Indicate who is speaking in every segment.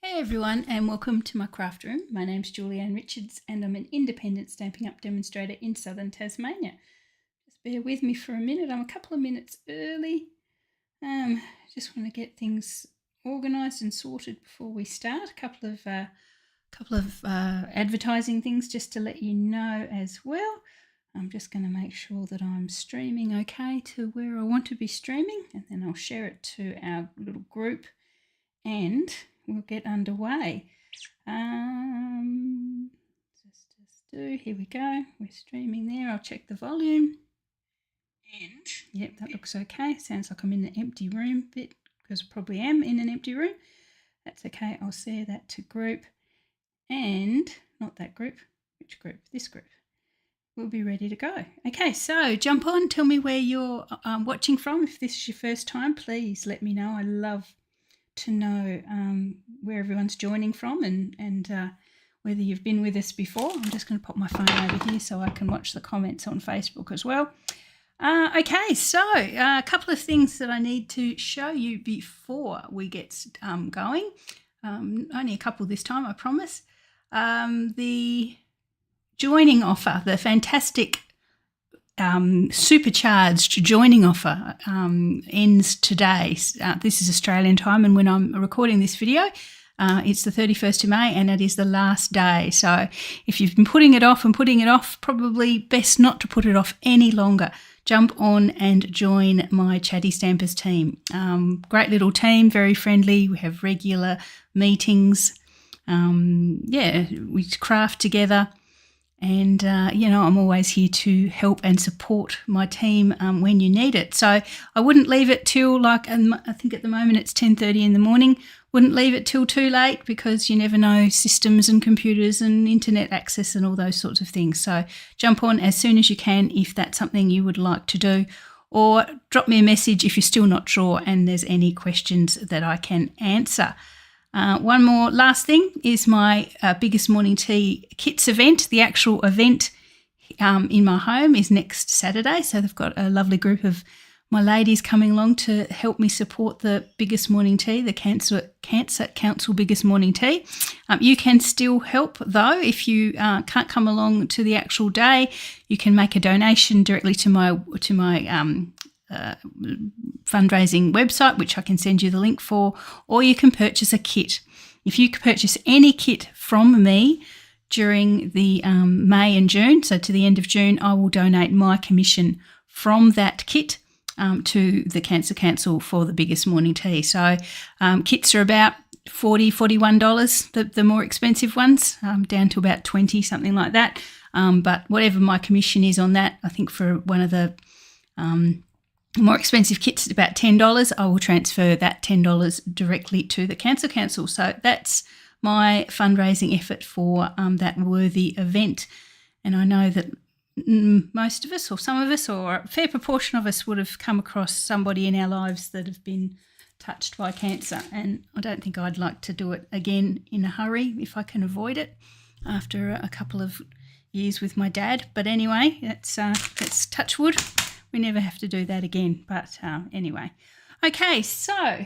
Speaker 1: Hey everyone, and welcome to my craft room. My name's Julianne Richards and I'm an independent Stampin' Up! Demonstrator in southern Tasmania. Just bear with me for a minute, I'm a couple of minutes early. Just want to get things organised and sorted before we start. A couple of advertising things just to let you know as well. I'm just going to make sure that I'm streaming okay to where I want to be streaming, and then I'll share it to our little group and we'll get underway. Here we go. We're streaming there. I'll check the volume. And yep, that looks okay. Sounds like I'm in an empty room bit because I probably am in an empty room. That's okay. I'll share that to group and not that group. Which group? This group. We'll be ready to go. Okay, so jump on. Tell me where you're watching from. If this is your first time, please let me know. I love to know where everyone's joining from and whether you've been with us before. I'm just going to pop my phone over here so I can watch the comments on Facebook as well. Okay, so a couple of things that I need to show you before we get going. Only a couple this time, I promise. The joining offer, the fantastic supercharged joining offer ends today. This is Australian time, and when I'm recording this video, it's the 31st of May and it is the last day. So if you've been putting it off, probably best not to put it off any longer. Jump on and join my Chatty Stampers team. Great little team, very friendly. We have regular meetings. We craft together. And, I'm always here to help and support my team when you need it. So I wouldn't leave it till I think at the moment it's 10:30 in the morning. Wouldn't leave it till too late because you never know systems and computers and internet access and all those sorts of things. So jump on as soon as you can if that's something you would like to do, or drop me a message if you're still not sure and there's any questions that I can answer. One more last thing is my Biggest Morning Tea Kits event. The actual event in my home is next Saturday. So they've got a lovely group of my ladies coming along to help me support the Biggest Morning Tea, the Cancer Council Biggest Morning Tea. You can still help though. If you can't come along to the actual day, you can make a donation directly to my fundraising website, which I can send you the link for, or you can purchase a kit. If you purchase any kit from me during the May and June, so to the end of June, I will donate my commission from that kit to the Cancer Council for the Biggest Morning Tea. So kits are about $40, $41, the more expensive ones, down to about $20, something like that. But whatever my commission is on that, I think for one of the more expensive kits at about $10, I will transfer that $10 directly to the Cancer Council. So that's my fundraising effort for that worthy event. And I know that most of us, or some of us, or a fair proportion of us would have come across somebody in our lives that have been touched by cancer. And I don't think I'd like to do it again in a hurry if I can avoid it after a couple of years with my dad. But anyway, that's touch wood. We never have to do that again. But anyway. Okay, so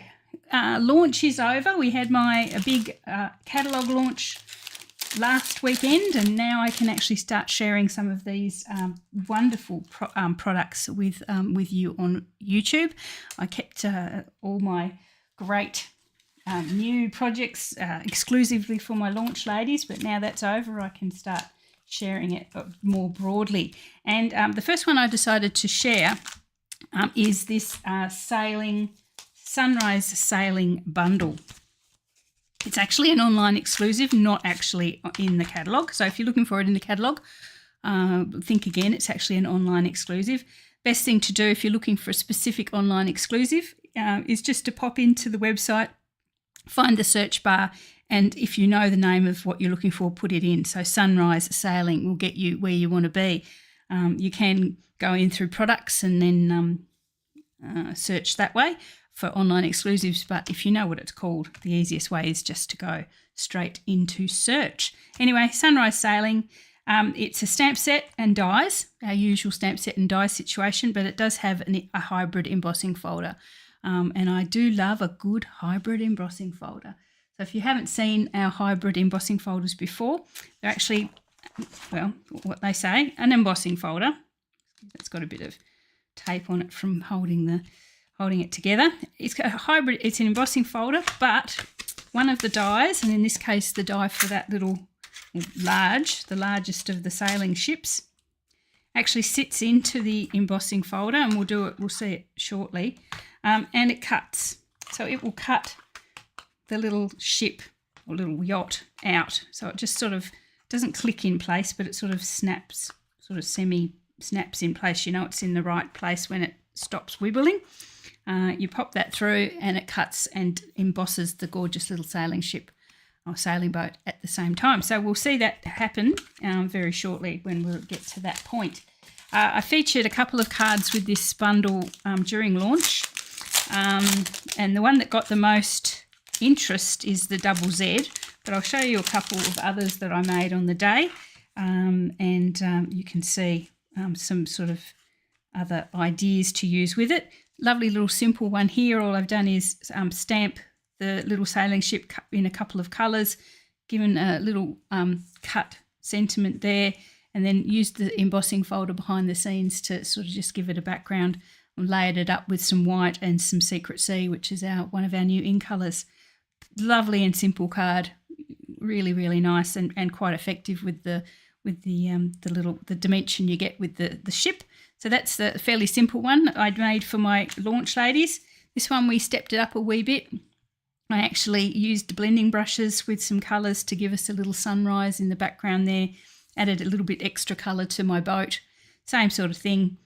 Speaker 1: launch is over. We had a big catalogue launch last weekend, and now I can actually start sharing some of these wonderful products with you on YouTube. I kept all my great new projects exclusively for my launch ladies, but now that's over, I can start sharing it more broadly. And the first one I decided to share is this sunrise sailing bundle. It's actually an online exclusive, not actually in the catalogue. So if you're looking for it in the catalogue, think again, it's actually an online exclusive. Best thing to do if you're looking for a specific online exclusive is just to pop into the website, find the search bar, and if you know the name of what you're looking for, put it in. So Sunrise Sailing will get you where you want to be. You can go in through products and then search that way for online exclusives. But if you know what it's called, the easiest way is just to go straight into search. Anyway, Sunrise Sailing, it's a stamp set and dies, our usual stamp set and die situation, but it does have a hybrid embossing folder. And I do love a good hybrid embossing folder. So if you haven't seen our hybrid embossing folders before, they're actually, well, what they say, an embossing folder. It's got a bit of tape on it from holding it together. It's got a hybrid, it's an embossing folder, but one of the dies, and in this case the die for that little the largest of the sailing ships, actually sits into the embossing folder, and we'll see it shortly, and it cuts. So it will cut the little ship or little yacht out. So it just sort of doesn't click in place, but it sort of snaps, sort of semi-snaps in place. You know it's in the right place when it stops wibbling. You pop that through and it cuts and embosses the gorgeous little sailing ship or sailing boat at the same time. So we'll see that happen very shortly when we get to that point. I featured a couple of cards with this bundle during launch, and the one that got the most interest is the double Z, but I'll show you a couple of others that I made on the day, and you can see some sort of other ideas to use with it. Lovely little simple one here. All I've done is stamp the little sailing ship in a couple of colours, given a little cut sentiment there, and then used the embossing folder behind the scenes to sort of just give it a background, and layered it up with some white and some Secret Sea, which is one of our new in colours. Lovely and simple card, really, really nice and quite effective with the dimension you get with the ship. So that's the fairly simple one I'd made for my launch ladies. This one we stepped it up a wee bit. I actually used blending brushes with some colours to give us a little sunrise in the background there, added a little bit extra colour to my boat. Same sort of thing,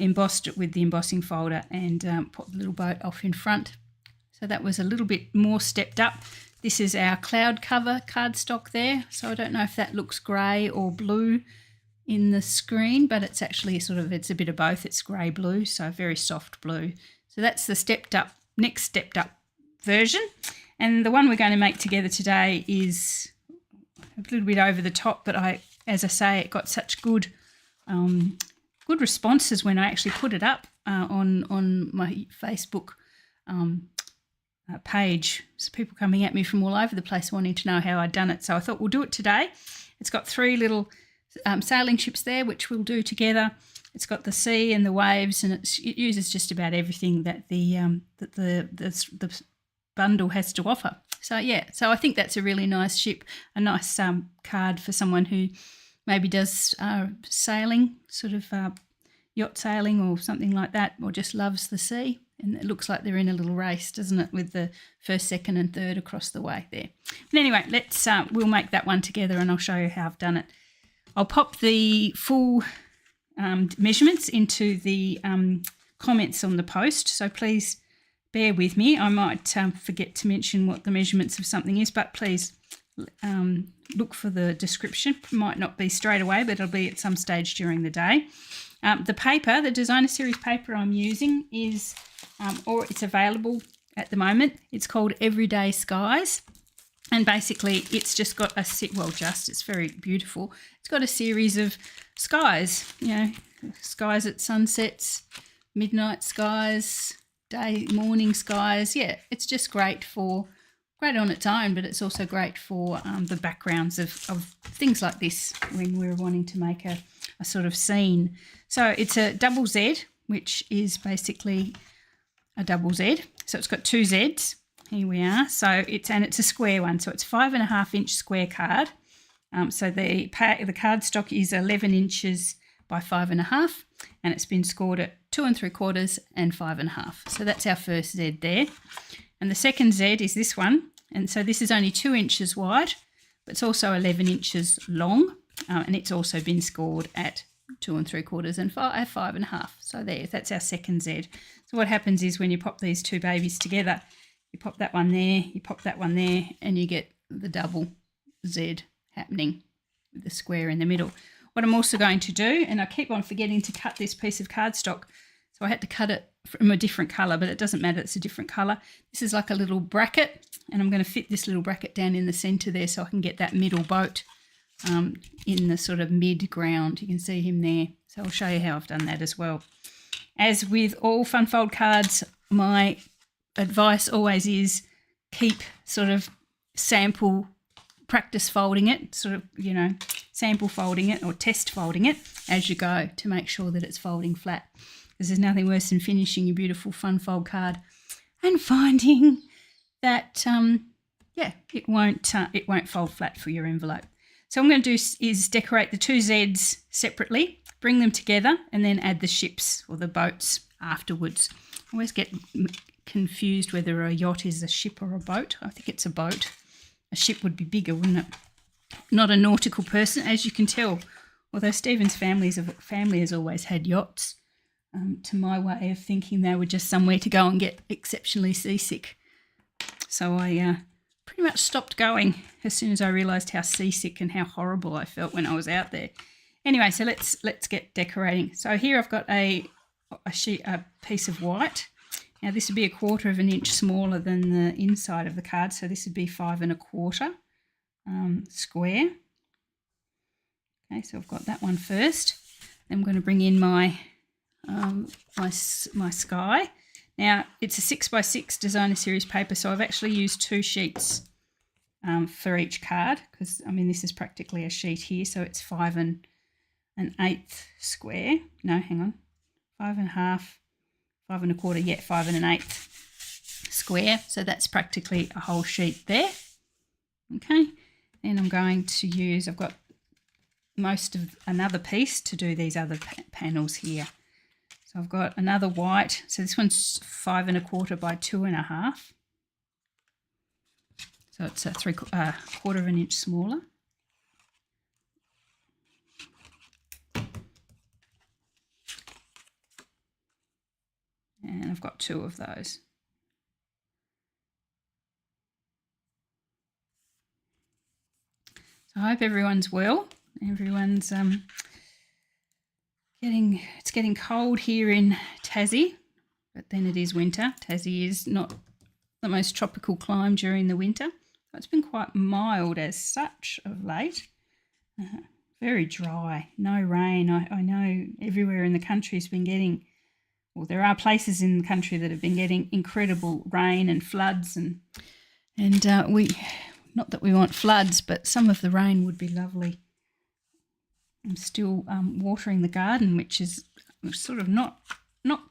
Speaker 1: embossed it with the embossing folder and put the little boat off in front. So that was a little bit more stepped up. This is our cloud cover cardstock there. So I don't know if that looks grey or blue in the screen, but it's actually it's a bit of both. It's grey-blue, so very soft blue. So that's the next stepped up version. And the one we're going to make together today is a little bit over the top, but as I say, it got such good responses when I actually put it up on my Facebook page. So people coming at me from all over the place wanting to know how I'd done it. So I thought we'll do it today. It's got 3 little sailing ships there, which we'll do together. It's got the sea and the waves, and it uses just about everything that the bundle has to offer. So yeah, so I think that's a really nice ship, a nice card for someone who maybe does sailing, sort of yacht sailing or something like that, or just loves the sea. And it looks like they're in a little race, doesn't it, with the first, second and third across the way there. But anyway, we'll make that one together and I'll show you how I've done it. I'll pop the full measurements into the comments on the post, so please bear with me. I might forget to mention what the measurements of something is, but please look for the description. It might not be straight away, but it'll be at some stage during the day. The paper, the designer series paper I'm using is, or it's available at the moment, it's called Everyday Skies. And basically it's just got it's very beautiful. It's got a series of skies, skies at sunsets, midnight skies, morning skies. Yeah, it's just great on its own, but it's also great for the backgrounds of things like this when we're wanting to make a sort of scene. So it's a double Z, which is basically a double Z. So it's got 2 Zs. Here we are. So it's a square one. So it's 5.5-inch square card. So the cardstock is 11 inches by 5.5, and it's been scored at 2 3/4 and 5.5. So that's our first Z there. And the second Z is this one. And so this is only 2 inches wide, but it's also 11 inches long, and it's also been scored at 2 3/4 and 5.5. So that's our second Z. So what happens is when you pop these two babies together, you pop that one there, you pop that one there, and you get the double Z happening with the square in the middle. What I'm also going to do, and I keep on forgetting to cut this piece of cardstock, so I had to cut it from a different colour, but it doesn't matter, it's a different colour. This is like a little bracket, and I'm going to fit this little bracket down in the centre there so I can get that middle boat in the sort of mid-ground. You can see him there. So I'll show you how I've done that as well. As with all fun fold cards, my advice always is keep sort of practice folding it, sort of, sample folding it or test folding it as you go to make sure that it's folding flat. Because there's nothing worse than finishing your beautiful fun fold card and finding that, it won't fold flat for your envelope. So what I'm going to do is decorate the two Zs separately, bring them together, and then add the ships or the boats afterwards. I always get confused whether a yacht is a ship or a boat. I think it's a boat. A ship would be bigger, wouldn't it? Not a nautical person, as you can tell. Although Stephen's family has always had yachts, to my way of thinking they were just somewhere to go and get exceptionally seasick. So I pretty much stopped going as soon as I realised how seasick and how horrible I felt when I was out there. Anyway, so let's get decorating. So here I've got a piece of white. Now this would be 1/4 of an inch smaller than the inside of the card, so this would be 5 1/4 square. Okay, so I've got that one first. Then I'm going to bring in my my sky. Now it's a 6x6 designer series paper, so I've actually used 2 sheets for each card because this is practically a sheet here, so it's 5 1/8 square. No, hang on, 5 1/2. 5 1/4, yeah, 5 1/8 square. So that's practically a whole sheet there. Okay, and I'm going to use, I've got most of another piece to do these other panels here. So I've got another white. So this one's 5 1/4 by 2 1/2. So it's a 1/4 of an inch smaller. And I've got 2 of those. So I hope everyone's well. Everyone's it's getting cold here in Tassie, but then it is winter. Tassie is not the most tropical climate during the winter. It's been quite mild as such of late. Very dry, no rain. I know everywhere in the country has been getting, well, there are places in the country that have been getting incredible rain and floods, and we, not that we want floods, but some of the rain would be lovely. I'm still watering the garden, which is sort of not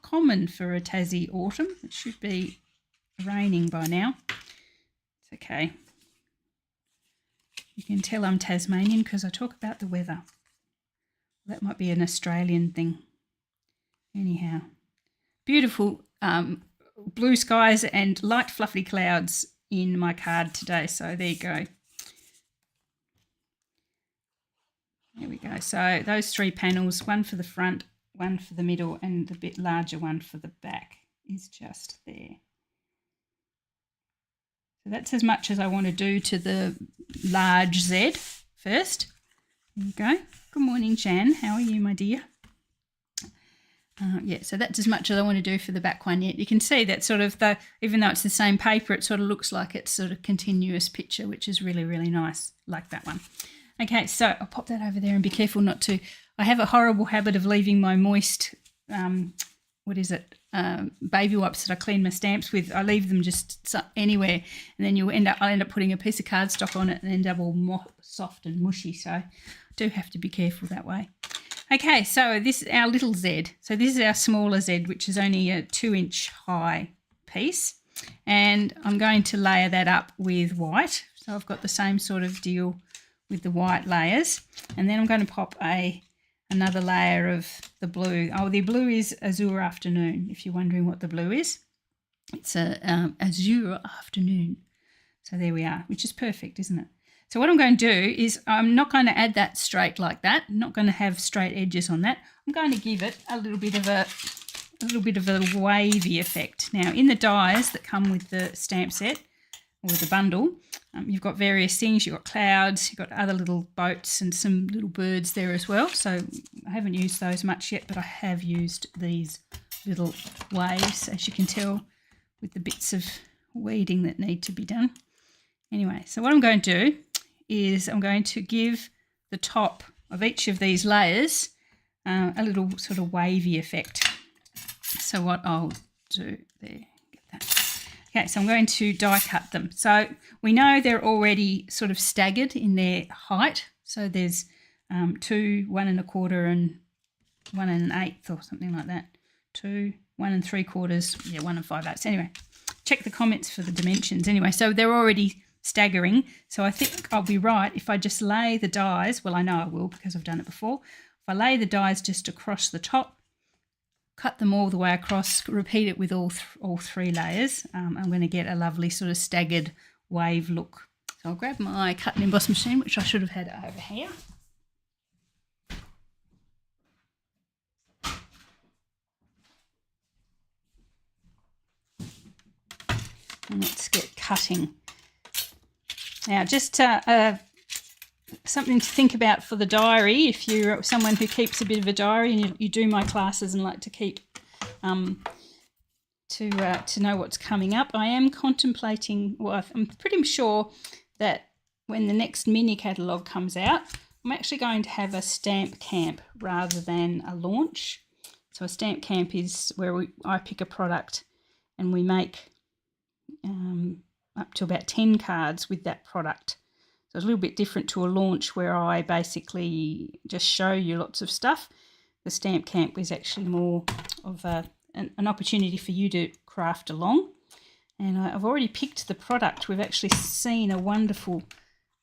Speaker 1: common for a Tassie autumn. It should be raining by now. It's okay. You can tell I'm Tasmanian because I talk about the weather. That might be an Australian thing. Anyhow, beautiful blue skies and light fluffy clouds in my card today. So there you go. There we go. So those 3 panels, one for the front, one for the middle, and the bit larger one for the back is just there. So that's as much as I want to do to the large Z first. There you go. Good morning, Jan. How are you, my dear? Yeah, so that's as much as I want to do for the back one yet. You can see that sort of, even though it's the same paper, it sort of looks like it's sort of continuous picture, which is really, really nice, like that one. Okay, so I'll pop that over there and be careful not to. I have a horrible habit of leaving my moist, baby wipes that I clean my stamps with. I leave them just anywhere, and then I'll end up putting a piece of cardstock on it and end up all soft and mushy. So I do have to be careful that way. Okay, so this is our little Z. So this is our smaller Z, which is only a 2-inch high piece. And I'm going to layer that up with white. So I've got the same sort of deal with the white layers. And then I'm going to pop another layer of the blue. Oh, the blue is Azure Afternoon, if you're wondering what the blue is. It's a Azure Afternoon. So there we are, which is perfect, isn't it? So what I'm going to do is I'm not going to add that straight like that. I'm not going to have straight edges on that. I'm going to give it a little bit of a wavy effect. Now, in the dies that come with the stamp set or with the bundle, you've got various things. You've got clouds, you've got other little boats and some little birds there as well. So I haven't used those much yet, but I have used these little waves, as you can tell, with the bits of weeding that need to be done. Anyway, so what I'm going to do is I'm going to give the top of each of these layers a little sort of wavy effect. So what I'll do there, get that. Okay, so I'm going to die cut them. So we know they're already sort of staggered in their height. So there's 2, 1 1/4 and 1 1/8 or something like that. 2, 1 3/4, yeah, 1 5/8. Anyway, check the comments for the dimensions. Anyway, so they're already staggering. So I think I'll be right if I just lay the dies. Well, I know I will because I've done it before. If I lay the dies just across the top, cut them all the way across, repeat it with all 3 layers, I'm going to get a lovely sort of staggered wave look. So I'll grab my cut and emboss machine, which I should have had over here. And let's get cutting. Now, just something to think about for the diary. If you're someone who keeps a bit of a diary and you do my classes and like to keep to know what's coming up, I am contemplating. Well, I'm pretty sure that when the next mini catalogue comes out, I'm actually going to have a stamp camp rather than a launch. So a stamp camp is where I pick a product and we make up to about 10 cards with that product. So it's a little bit different to a launch where I basically just show you lots of stuff. The stamp camp is actually more of an opportunity for you to craft along. And I've already picked the product. We've actually seen a wonderful,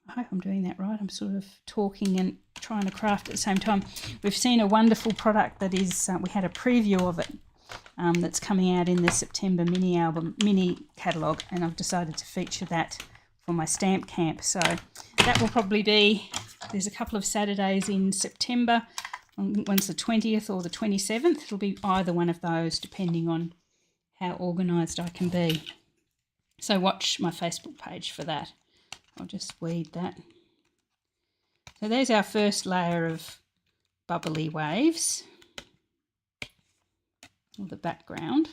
Speaker 1: I hope I'm doing that right, I'm sort of talking and trying to craft at the same time. We've seen a wonderful product that is, we had a preview of it that's coming out in the September mini catalogue, and I've decided to feature that for my stamp camp. So that will probably be, there's a couple of Saturdays in September, one's the 20th or the 27th. It'll be either one of those depending on how organised I can be. So watch my Facebook page for that. I'll just weed that. So there's our first layer of bubbly waves, or the background.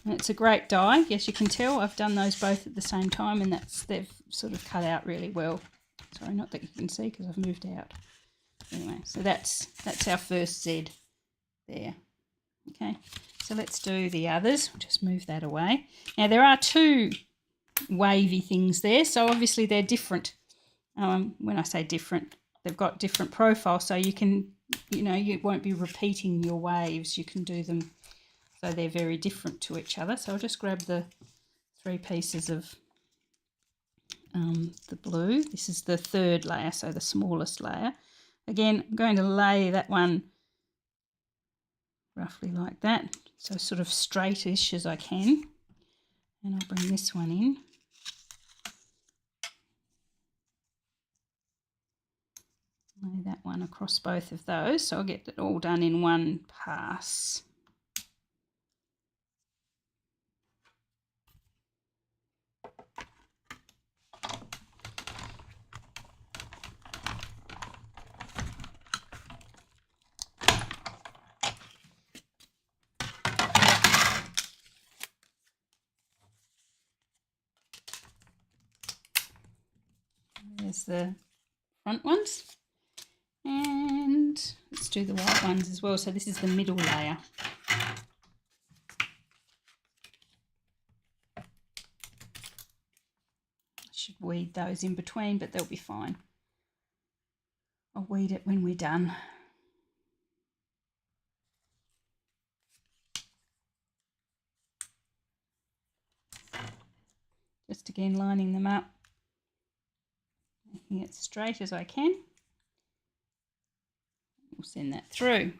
Speaker 1: And it's a great die. Yes, you can tell I've done those both at the same time, and they've sort of cut out really well. Sorry, not that you can see because I've moved out. Anyway, so that's our first Z there. Okay, so let's do the others. I'll just move that away. Now there are 2 wavy things there, so obviously they're different. When I say different, they've got different profiles, so you can, you won't be repeating your waves. You can do them so they're very different to each other. So I'll just grab the 3 pieces of the blue. This is the 3rd layer, so the smallest layer. Again, I'm going to lay that one roughly like that, so sort of straightish as I can. And I'll bring this one in. Lay that one across both of those, so I'll get it all done in one pass. There's the front ones, and let's do the white ones as well. So this is the middle layer. I should weed those in between, but they'll be fine. I'll weed it when we're done. Just again lining them up, making it straight as I can. We'll send that through.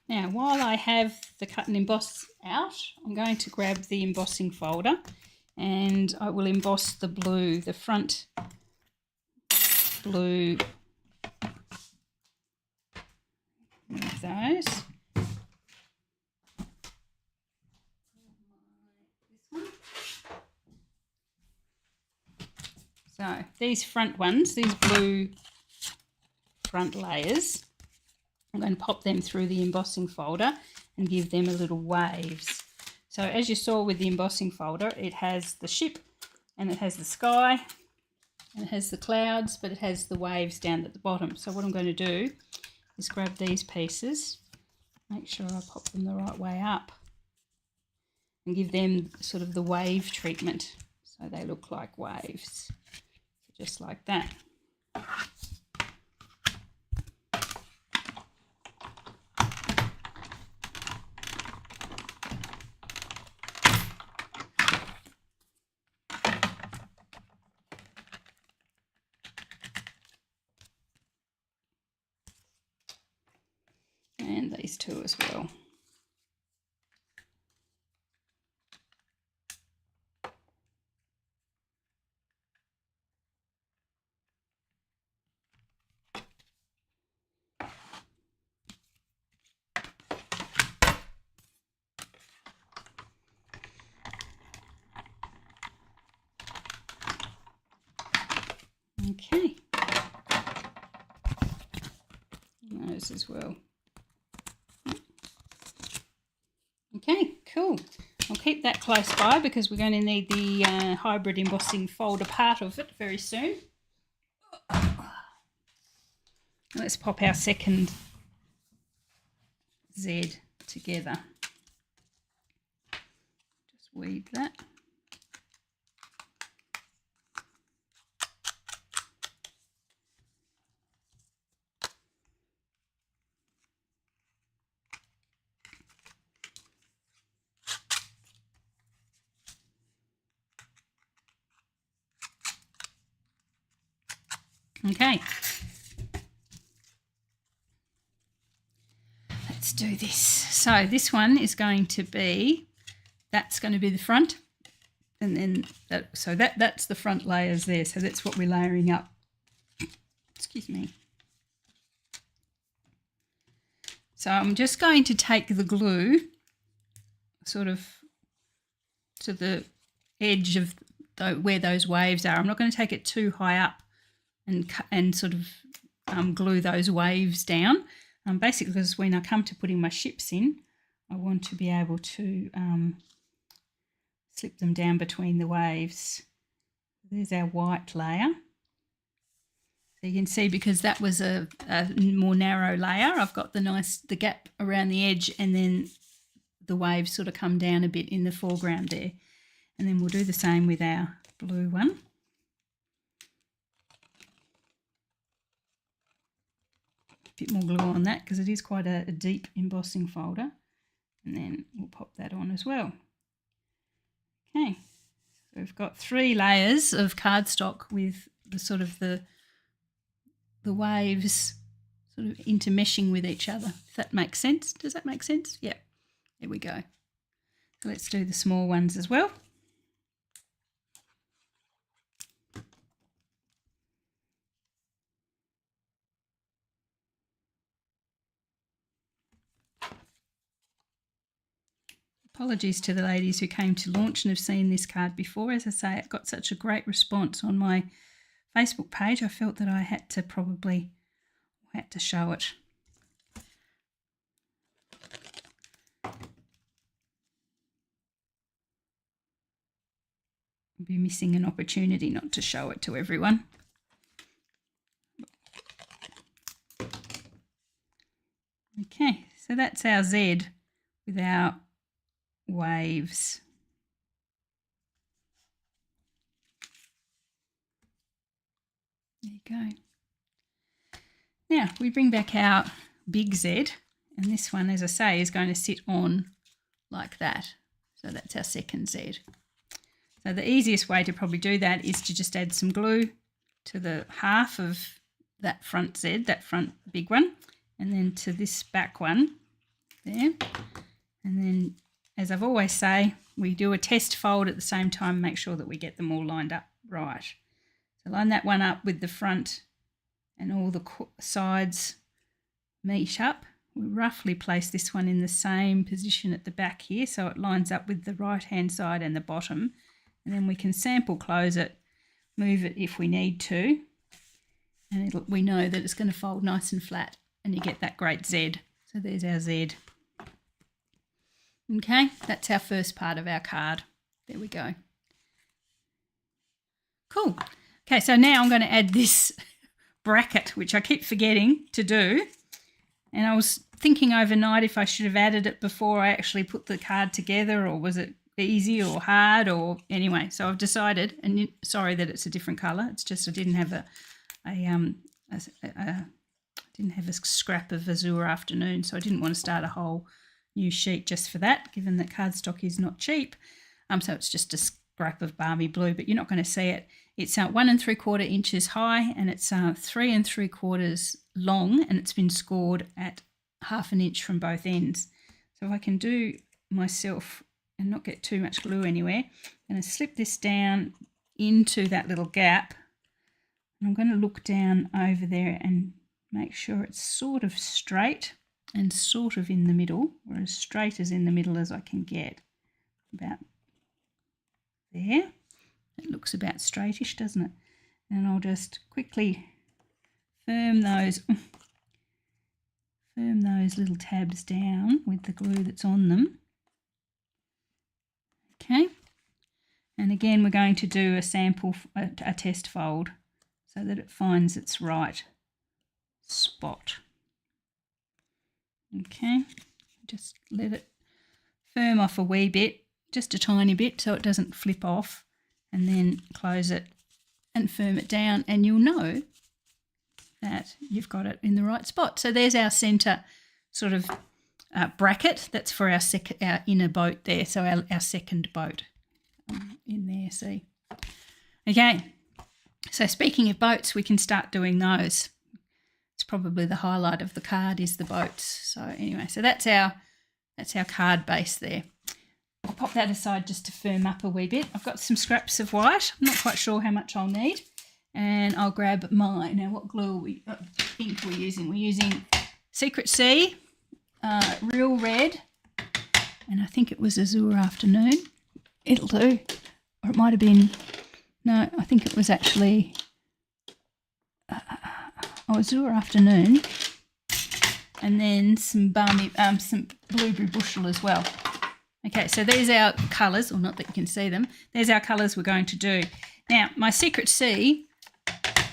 Speaker 1: Now, while I have the cut and emboss out, I'm going to grab the embossing folder and I will emboss the blue, the front blue. Move those. So these front ones, these blue front layers, I'm going to pop them through the embossing folder and give them a little waves. So as you saw with the embossing folder, it has the ship and it has the sky and it has the clouds, but it has the waves down at the bottom. So what I'm going to do is grab these pieces, make sure I pop them the right way up and give them sort of the wave treatment so they look like waves. So just like that. And these two as well. Okay. And those as well. Okay, cool. I'll keep that close by because we're going to need the hybrid embossing folder part of it very soon. Let's pop our second Z together. Just weed that. Okay, let's do this. So this one is going to be, that's going to be the front, and then that's the front layers there. So that's what we're layering up. Excuse me. So I'm just going to take the glue sort of to the edge of where those waves are. I'm not going to take it too high up and sort of glue those waves down. Basically, because when I come to putting my ships in, I want to be able to slip them down between the waves. There's our white layer. So you can see, because that was a more narrow layer, I've got the gap around the edge, and then the waves sort of come down a bit in the foreground there. And then we'll do the same with our blue one. Bit more glue on that because it is quite a deep embossing folder, and then we'll pop that on as well. Okay, so we've got 3 layers of cardstock with the sort of the waves sort of intermeshing with each other, if that makes sense. Does that make sense? Yeah, there we go. So let's do the small ones as well. Apologies to the ladies who came to launch and have seen this card before. As I say, it got such a great response on my Facebook page, I felt that I had to show it. I'd be missing an opportunity not to show it to everyone. Okay, so that's our Z with our waves. There you go. Now we bring back our big Z, and this one, as I say, is going to sit on like that. So that's our second Z. So the easiest way to probably do that is to just add some glue to the half of that front Z, that front big one, and then to this back one there. And then, as I've always say, we do a test fold at the same time, make sure that we get them all lined up right. So line that one up with the front and all the sides meet up. We roughly place this one in the same position at the back here, so it lines up with the right hand side and the bottom, and then we can sample close it, move it if we need to, and we know that it's going to fold nice and flat, and you get that great Z. So there's our Z. Okay, that's our first part of our card. There we go. Cool. Okay, so now I'm going to add this bracket, which I keep forgetting to do. And I was thinking overnight if I should have added it before I actually put the card together, or was it easy or hard, or anyway. So I've decided, and sorry that it's a different colour. It's just I didn't have a scrap of Azure Afternoon, so I didn't want to start a whole new sheet just for that, given that cardstock is not cheap. So it's just a scrap of balmy blue, but you're not going to see it. It's 1 3/4 inches high, and it's 3 3/4 long, and it's been scored at 1/2 inch from both ends. So if I can do myself and not get too much glue anywhere, I'm going to slip this down into that little gap, and I'm going to look down over there and make sure it's sort of straight and sort of in the middle, or as straight as in the middle as I can get. About there. It looks about straightish, doesn't it? And I'll just quickly firm those little tabs down with the glue that's on them. Okay. And again, we're going to do a sample, a test fold, so that it finds its right spot. Okay, just let it firm off a wee bit, just a tiny bit, so it doesn't flip off, and then close it and firm it down, and you'll know that you've got it in the right spot. So there's our centre sort of bracket. That's for our inner boat there, so our second boat in there, see. Okay, so speaking of boats, we can start doing those. It's probably the highlight of the card is the boats. So anyway, so that's our card base there. I'll pop that aside just to firm up a wee bit. I've got some scraps of white. I'm not quite sure how much I'll need. And I'll grab mine. Now what ink we're using? We're using Secret Sea, Real Red, and I think it was Azure Afternoon. It'll do. Or it might have been, no, I think it was actually Azure Afternoon, and then some blueberry bushel as well. Okay, so there's our colours, or not that you can see them. There's our colours we're going to do. Now, my Secret Sea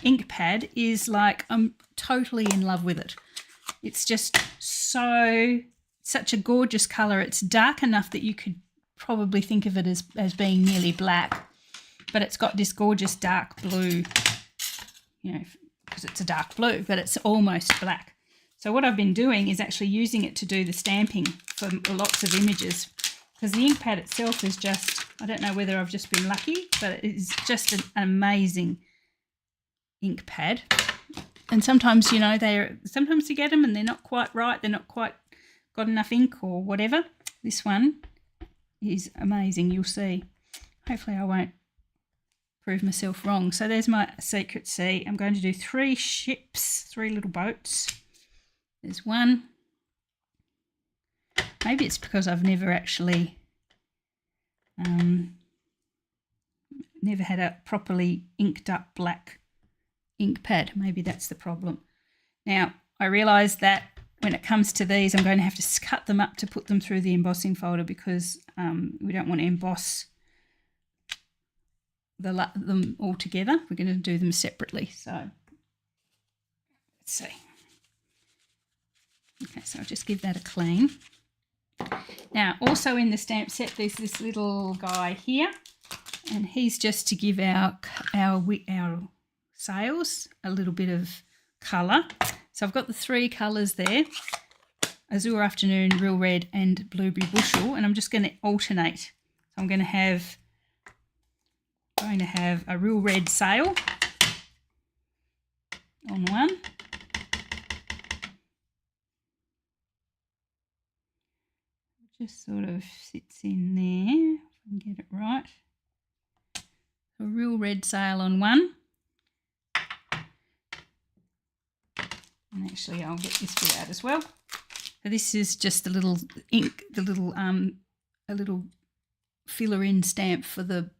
Speaker 1: ink pad is like, I'm totally in love with it. It's just such a gorgeous colour. It's dark enough that you could probably think of it as being nearly black, but it's got this gorgeous dark blue, because it's a dark blue, but it's almost black. So what I've been doing is actually using it to do the stamping for lots of images, because the ink pad itself is just, I don't know whether I've just been lucky, but it's just an amazing ink pad. And sometimes, sometimes you get them and they're not quite right, they're not quite got enough ink or whatever. This one is amazing, you'll see. Hopefully I won't prove myself wrong. So there's my Secret Sea. I'm going to do 3 ships, 3 little boats. There's one. Maybe it's because I've never actually never had a properly inked up black ink pad. Maybe that's the problem. Now, I realise that when it comes to these, I'm going to have to cut them up to put them through the embossing folder, because we don't want to emboss them all together. We're going to do them separately. So let's see. Okay, so I'll just give that a clean. Now, also in the stamp set, there's this little guy here, and he's just to give our sails a little bit of colour. So I've got the 3 colours there, Azure Afternoon, Real Red and Blueberry Bushel, and I'm just going to alternate. So I'm going to have a Real Red sail on one. Just sort of sits in there, if I can get it right. A Real Red sail on one. And actually I'll get this bit out as well. So this is just a little ink, a little filler in stamp for the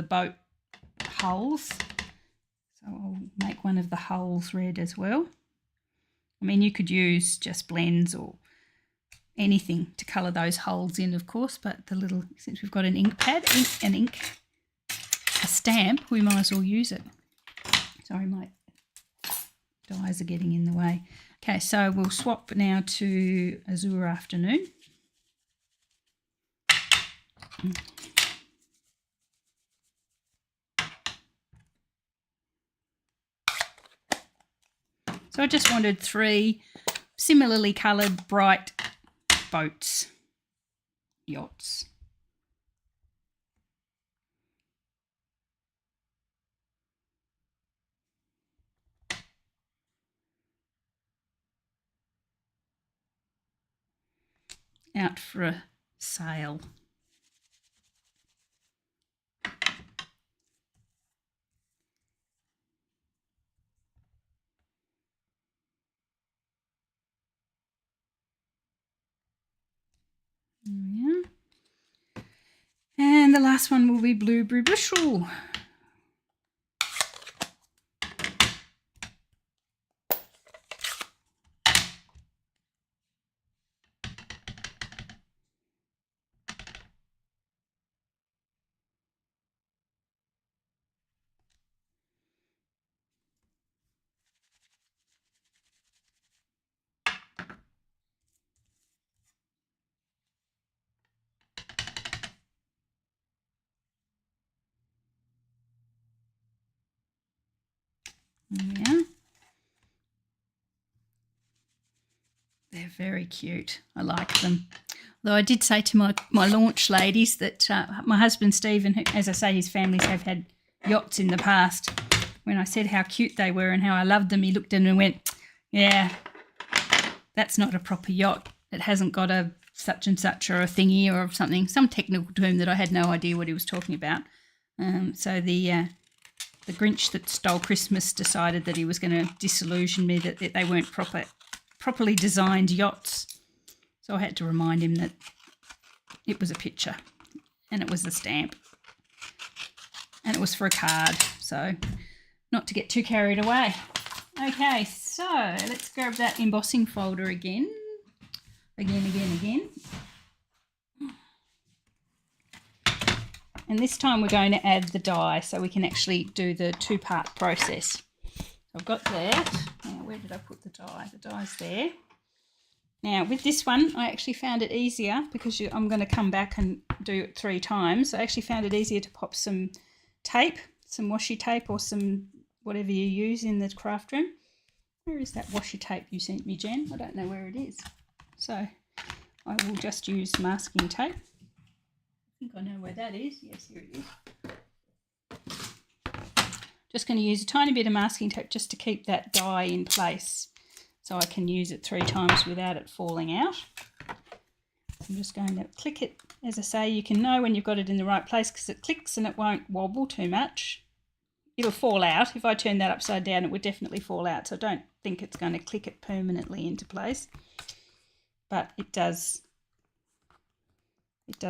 Speaker 1: boat hulls. So I'll make one of the hulls red as well. I mean, you could use just blends or anything to colour those holes in, of course, but the little, since we've got an ink pad, a stamp, we might as well use it. Sorry, my dies are getting in the way. Okay, so we'll swap now to Azure Afternoon. So I just wanted 3 similarly coloured bright boats, yachts. Out for a sail. Yeah. And the last one will be Blueberry Bushel. Yeah. They're very cute. I like them. Though I did say to my launch ladies that my husband Stephen, who, as I say, his families have had yachts in the past, when I said how cute they were and how I loved them, he looked at them and went, yeah, that's not a proper yacht. It hasn't got a such and such or a thingy or something, some technical term that I had no idea what he was talking about. So the Grinch that stole Christmas decided that he was going to disillusion me, that they weren't properly designed yachts. So I had to remind him that it was a picture and it was a stamp and it was for a card. So not to get too carried away. Okay, so let's grab that embossing folder again. Again. And this time we're going to add the die so we can actually do the 2-part process. I've got that. Now, where did I put the die? The die's there. Now, with this one, I actually found it easier because I'm going to come back and do it 3 times. I actually found it easier to pop some tape, some washi tape or some whatever you use in the craft room. Where is that washi tape you sent me, Jen? I don't know where it is. So I will just use masking tape. I think I know where that is. Yes, here it is. Just going to use a tiny bit of masking tape just to keep that die in place so I can use it 3 times without it falling out. I'm just going to click it. As I say, you can know when you've got it in the right place because it clicks and it won't wobble too much. It'll fall out. If I turn that upside down, it would definitely fall out. So I don't think it's going to click it permanently into place. But it does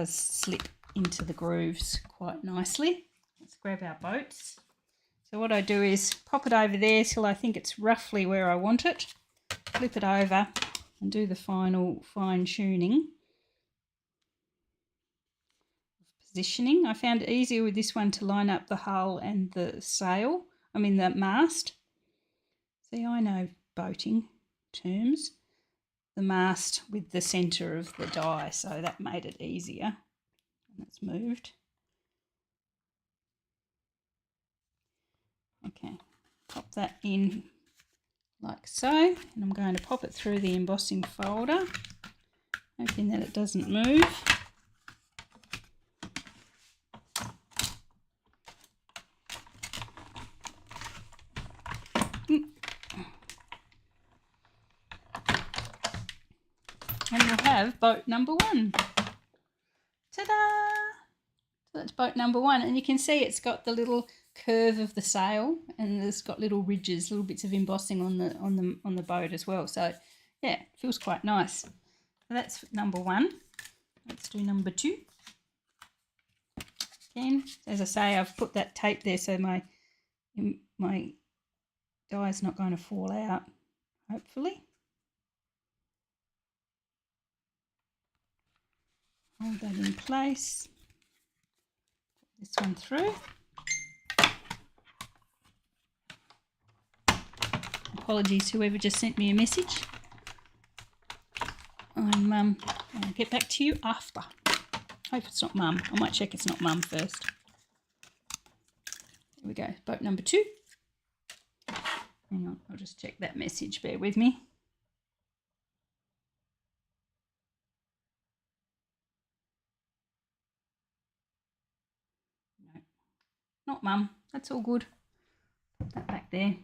Speaker 1: slip into the grooves quite nicely. Let's grab our boats. So what I do is pop it over there till I think it's roughly where I want it, flip it over and do the final fine tuning. Positioning. I found it easier with this one to line up the hull and the sail, the mast. See, I know boating terms. The mast with the centre of the die, so that made it easier. And it's moved. Okay, pop that in like so, and I'm going to pop it through the embossing folder, hoping that it doesn't move. And we'll have boat number 1. Ta-da! So that's boat number 1, and you can see it's got the little curve of the sail, and it's got little ridges, little bits of embossing on the boat as well. So yeah, it feels quite nice. So that's number 1. Let's do number 2. Again, as I say, I've put that tape there so my die is not going to fall out, hopefully. hold that in place. Put this one through. Apologies, whoever just sent me a message. I'll get back to you after. Hope it's not Mum. I might check it's not Mum first. There we go, boat number 2. Hang on, I'll just check that message, bear with me. No, not Mum, that's all good. Put that back there.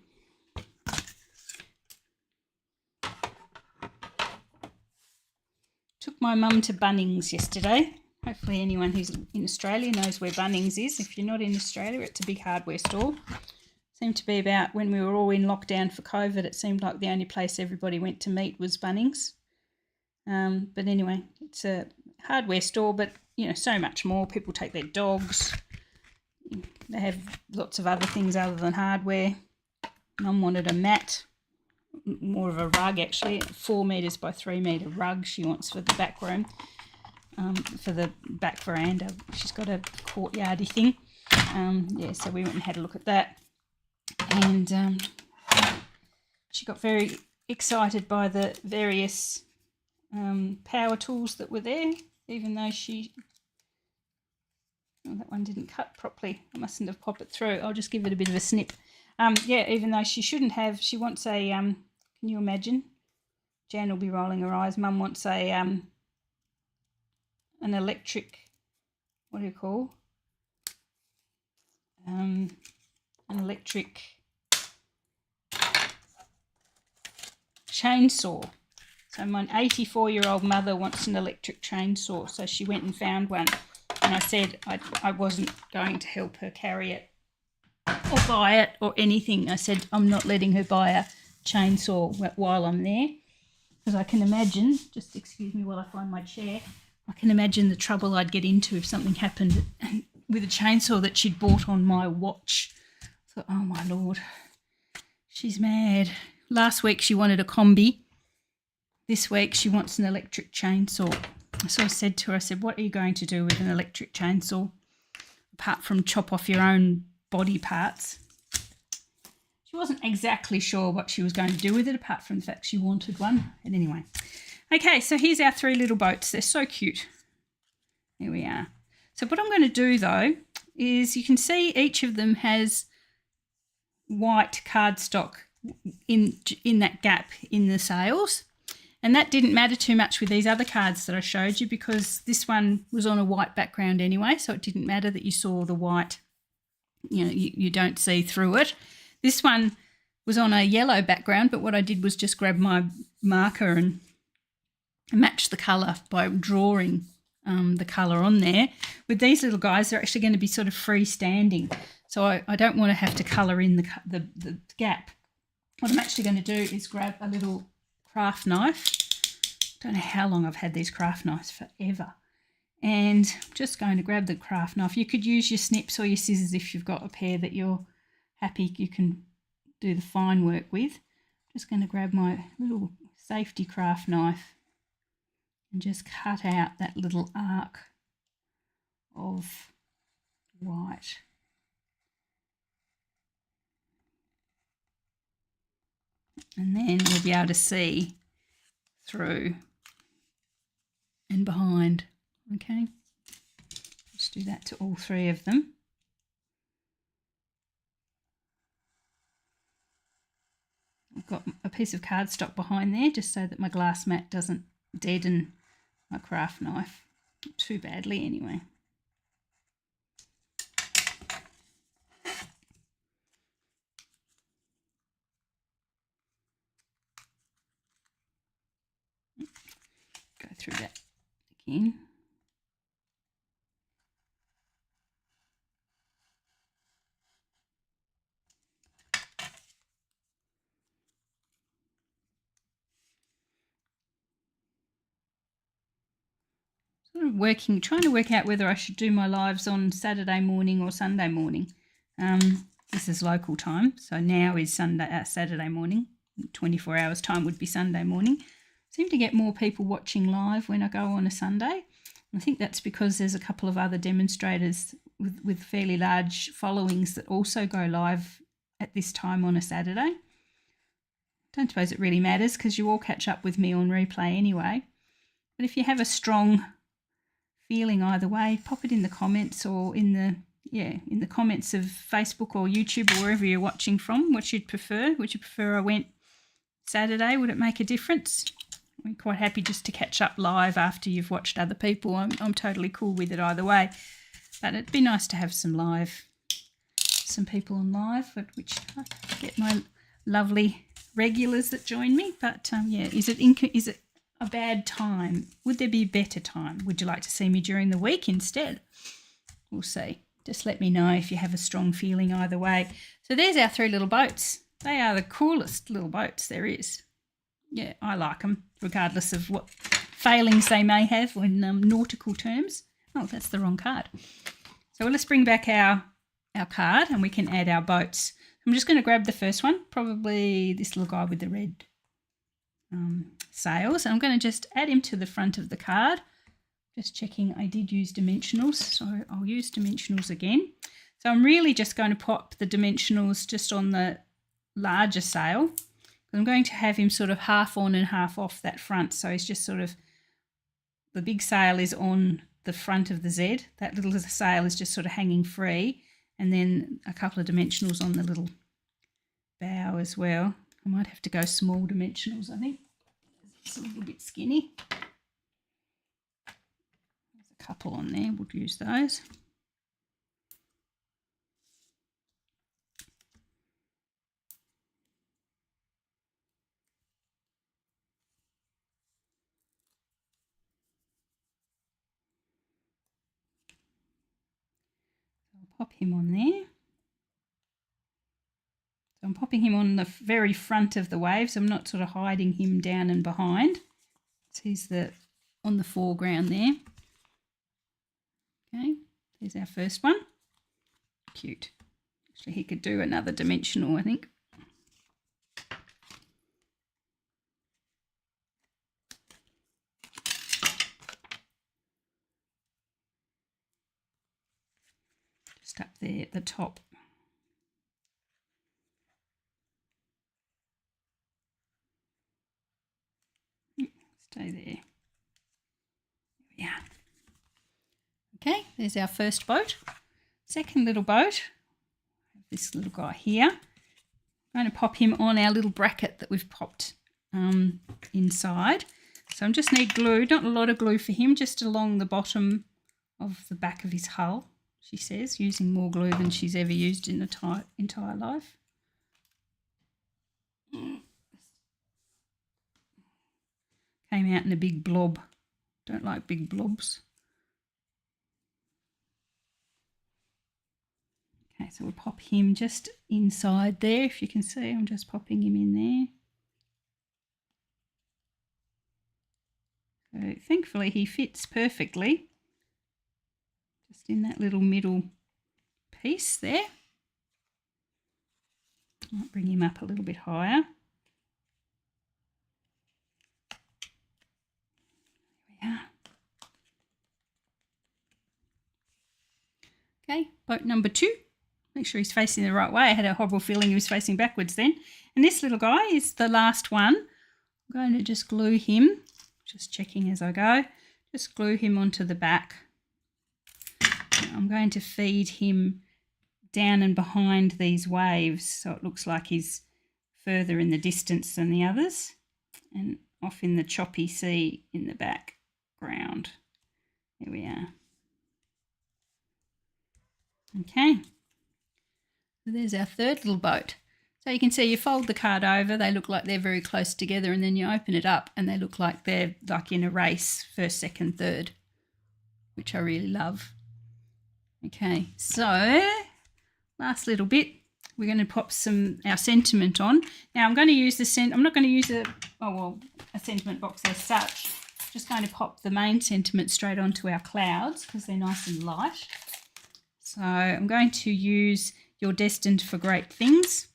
Speaker 1: Took my mum to Bunnings yesterday. Hopefully anyone who's in Australia knows where Bunnings is. If you're not in Australia, it's a big hardware store. Seemed to be about when we were all in lockdown for COVID, it seemed like the only place everybody went to meet was Bunnings. But anyway, it's a hardware store, but, you know, so much more. People take their dogs. They have lots of other things other than hardware. Mum wanted a mat, more of a rug actually, 4 metres by 3 metre rug she wants for the back room, for the back veranda. She's got a courtyardy thing. Yeah, so we went and had a look at that. And she got very excited by the various power tools that were there, even though that one didn't cut properly. I mustn't have popped it through. I'll just give it a bit of a snip. Yeah, even though she shouldn't have, she wants a, can you imagine? Jan will be rolling her eyes. Mum wants a, an electric, what do you call? An electric chainsaw. So my 84-year-old mother wants an electric chainsaw, so she went and found one. And I said I wasn't going to help her carry it or buy it or anything. I said I'm not letting her buy a chainsaw while I'm there, because I can imagine, just excuse me while I find my chair, I can imagine the trouble I'd get into if something happened with a chainsaw that she'd bought on my watch. I thought, oh my Lord, she's mad. Last week she wanted a combi. This week she wants an electric chainsaw. So I said to her, I said, what are you going to do with an electric chainsaw apart from chop off your own body parts? She wasn't exactly sure what she was going to do with it apart from the fact she wanted one. But anyway. Okay, so here's our 3 little boats. They're so cute. Here we are. So what I'm going to do though is you can see each of them has white cardstock in that gap in the sails. And that didn't matter too much with these other cards that I showed you, because this one was on a white background anyway, so it didn't matter that you saw the white, you know, you don't see through it. This one was on a yellow background, but what I did was just grab my marker and match the colour by drawing the colour on there. With these little guys, they're actually going to be sort of freestanding, so I don't want to have to colour in the gap. What I'm actually going to do is grab a little craft knife. Don't know how long I've had these craft knives, forever. And I'm just going to grab the craft knife. You could use your snips or your scissors if you've got a pair that you're happy you can do the fine work with. I'm just going to grab my little safety craft knife and just cut out that little arc of white. And then we'll be able to see through and behind. Okay, let's do that to all 3 of them. I've got a piece of cardstock behind there just so that my glass mat doesn't deaden my craft knife. Not too badly anyway. Go through that again. Sort of trying to work out whether I should do my lives on Saturday morning or Sunday morning. This is local time, so now is Saturday morning. 24 hours time would be Sunday morning. Seem to get more people watching live when I go on a Sunday. I think that's because there's a couple of other demonstrators with fairly large followings that also go live at this time on a Saturday. Don't suppose it really matters because you all catch up with me on replay anyway. But if you have a strong feeling either way, pop it in the comments or in the comments of Facebook or YouTube or wherever you're watching from, what you'd prefer. Would you prefer I went Saturday? Would it make a difference? I'm quite happy just to catch up live after you've watched other people. I'm totally cool with it either way. But it'd be nice to have some people on live, which I get my lovely regulars that join me. But yeah, is it a bad time? Would there be a better time? Would you like to see me during the week instead? We'll see. Just let me know if you have a strong feeling either way. So there's our 3 little boats. They are the coolest little boats there is. Yeah, I like them, regardless of what failings they may have in nautical terms. Oh, that's the wrong card. So let's bring back our card and we can add our boats. I'm just going to grab the first one, probably this little guy with the red sails. And I'm going to just add him to the front of the card. Just checking I did use dimensionals, so I'll use dimensionals again. So I'm really just going to pop the dimensionals just on the larger sail. I'm going to have him sort of half on and half off that front. So he's just sort of, the big sail is on the front of the Z. That little sail is just sort of hanging free. And then a couple of dimensionals on the little bow as well. I might have to go small dimensionals, I think. It's a little bit skinny. There's a couple on there. We'll use those. Pop him on there. So I'm popping him on the very front of the wave, so I'm not sort of hiding him down and behind. So he's on the foreground there. Okay, there's our first one. Cute. Actually, he could do another dimensional, I think. Up there at the top. Stay there. There we are. Okay, there's our first boat. Second little boat, this little guy here. I'm going to pop him on our little bracket that we've popped inside. So I just need glue, not a lot of glue for him, just along the bottom of the back of his hull. She says, using more glue than she's ever used in her entire life. Came out in a big blob. Don't like big blobs. Okay, so we'll pop him just inside there. If you can see, I'm just popping him in there. So thankfully he fits perfectly. Just in that little middle piece there. Might bring him up a little bit higher. There we are. Okay, boat number 2. Make sure he's facing the right way. I had a horrible feeling he was facing backwards then. And this little guy is the last one. I'm going to just glue him, just checking as I go. Just glue him onto the back. I'm going to feed him down and behind these waves so it looks like he's further in the distance than the others and off in the choppy sea in the background. There we are. Okay, so there's our third little boat. So you can see you fold the card over, they look like they're very close together, and then you open it up and they look like they're like in a race, first, second, third, which I really love. Okay, so last little bit, we're going to pop our sentiment on. Now I'm going to use I'm not going to use a sentiment box as such. Just going to pop the main sentiment straight onto our clouds because they're nice and light. So I'm going to use "You're destined for great things,"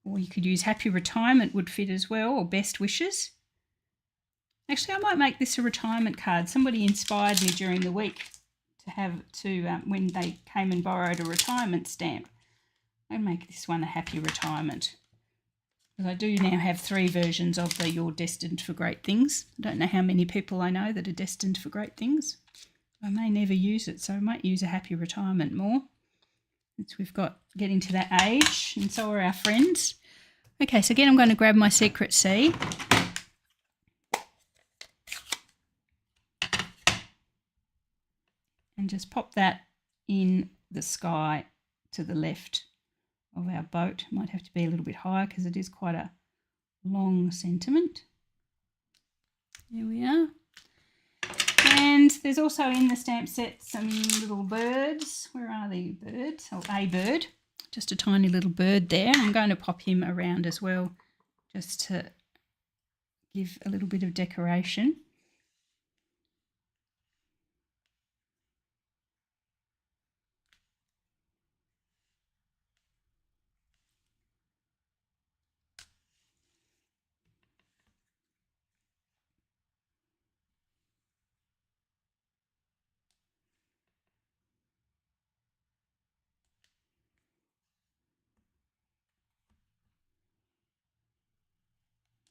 Speaker 1: or you could use "Happy retirement" would fit as well, or "Best wishes." Actually, I might make this a retirement card. Somebody inspired me during the week to have when they came and borrowed a retirement stamp. I'll make this one a happy retirement. Because I do now have 3 versions of the You're Destined for Great Things. I don't know how many people I know that are destined for great things. I may never use it, so I might use a happy retirement more. Since we've got getting to that age, and so are our friends. Okay, so again, I'm going to grab my Secret C. And just pop that in the sky to the left of our boat. Might have to be a little bit higher because it is quite a long sentiment. There we are. And there's also in the stamp set some little birds. Where are the birds? Oh, a bird. Just a tiny little bird there. I'm going to pop him around as well just to give a little bit of decoration.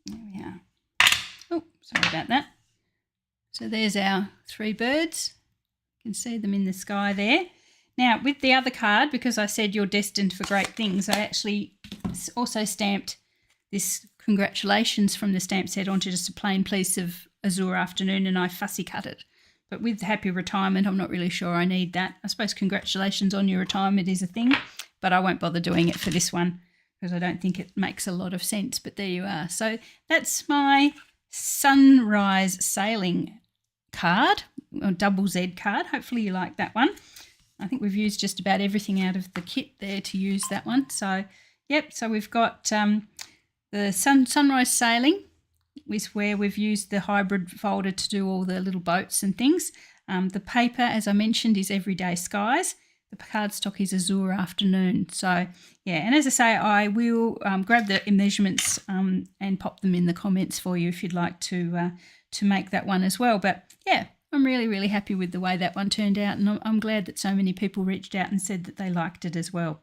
Speaker 1: There we are. Oh, sorry about that. So there's our 3 birds. You can see them in the sky there. Now, with the other card, because I said you're destined for great things, I actually also stamped this congratulations from the stamp set onto just a plain piece of Azure Afternoon, and I fussy cut it. But with happy retirement, I'm not really sure I need that. I suppose congratulations on your retirement is a thing, but I won't bother doing it for this one because I don't think it makes a lot of sense. But there you are. So that's my sunrise sailing card, or double Z card. Hopefully you like that one. I think we've used just about everything out of the kit there to use that one. So, yep, so we've got the sunrise sailing is where we've used the hybrid folder to do all the little boats and things. The paper, as I mentioned, is Everyday Skies. The cardstock is Azure Afternoon. So, yeah, and as I say, I will grab the measurements and pop them in the comments for you if you'd like to make that one as well. But, yeah, I'm really, really happy with the way that one turned out, and I'm glad that so many people reached out and said that they liked it as well.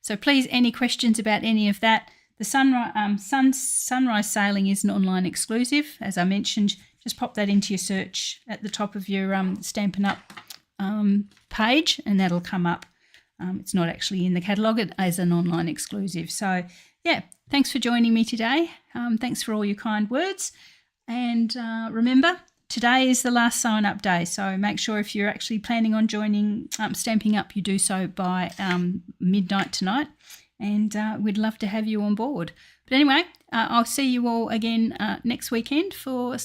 Speaker 1: So please, any questions about any of that? The sunrise sailing is an online exclusive. As I mentioned, just pop that into your search at the top of your Stampin' Up page, and that'll come up. It's not actually in the catalogue, it is an online exclusive. So, yeah, thanks for joining me today. Thanks for all your kind words. And remember, today is the last sign-up day, so make sure if you're actually planning on joining Stampin' Up, you do so by midnight tonight, and we'd love to have you on board. But anyway, I'll see you all again next weekend for